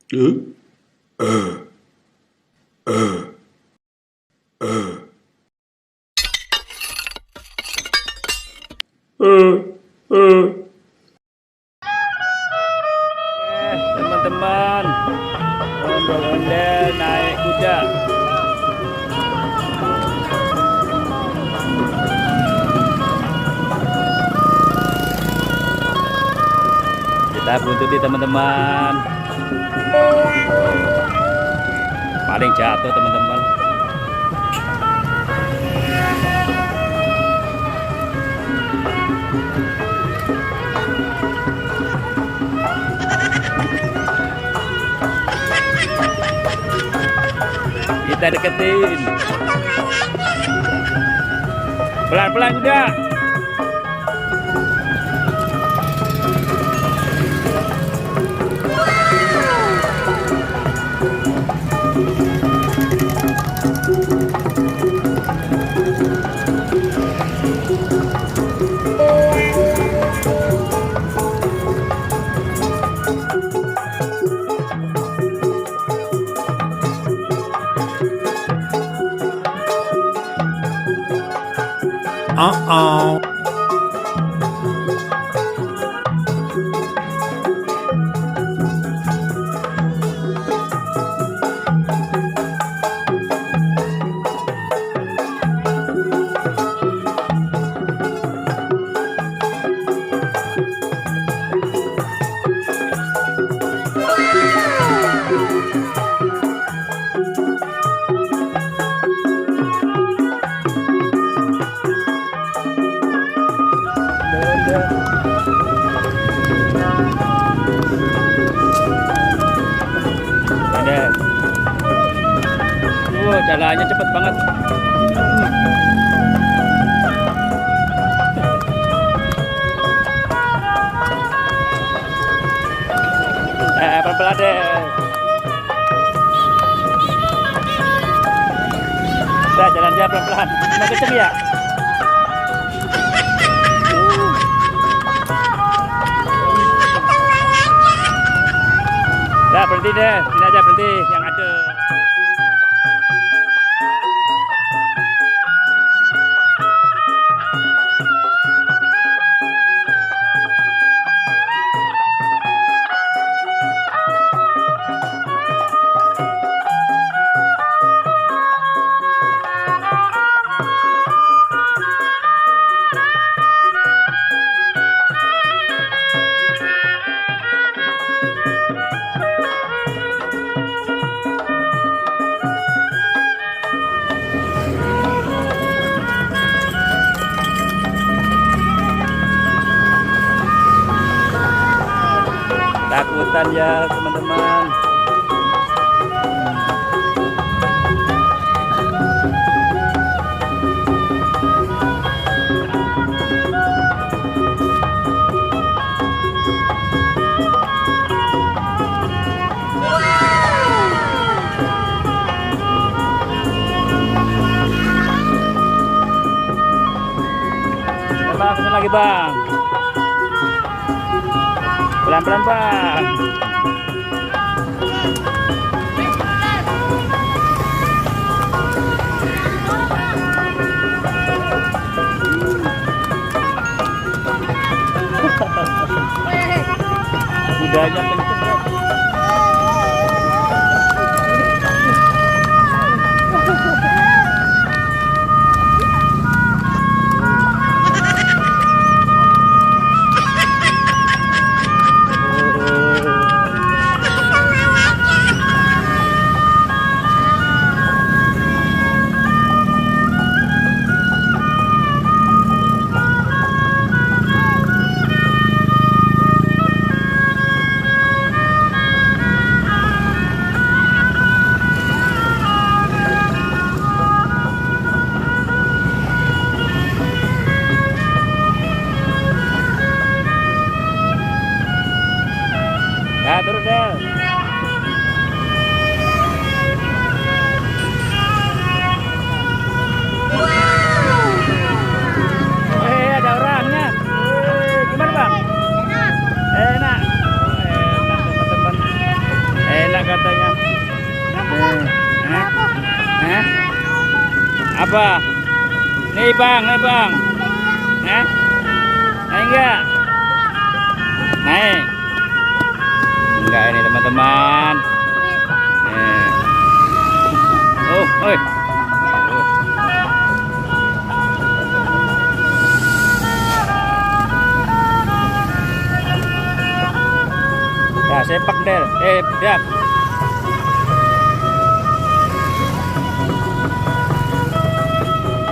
Teman-teman, ondel-ondel naik kuda. Kita buntuti teman-teman. Paling jatuh teman-teman. Kita deketin. Pelan-pelan kuda. Jalannya cepet banget. Pelan-pelan deh. Udah jalan aja pelan-pelan. Mau kenceng ya? Udah berhenti deh. Sini aja berhenti. Yang ada. Takutan ya teman-teman. Bang, kesana lagi bang. Pelan-pelan bang. Kudanya kenceng bro. Gila katanya. Hah? Hah? Apa? Nih bang, nih bang. Hah? Naik enggak? Naik. Enggak ini teman-teman. Nih. Oh, oi. Nah, sepak Del. Dak.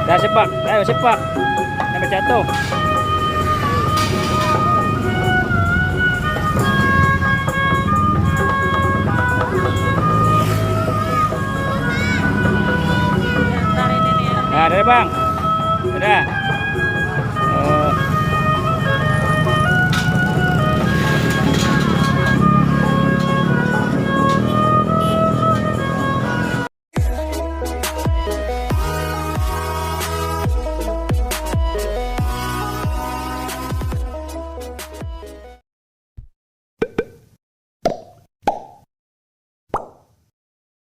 Dah sepak. Ayo sepak. Sampai jatuh. Nah, dari bang.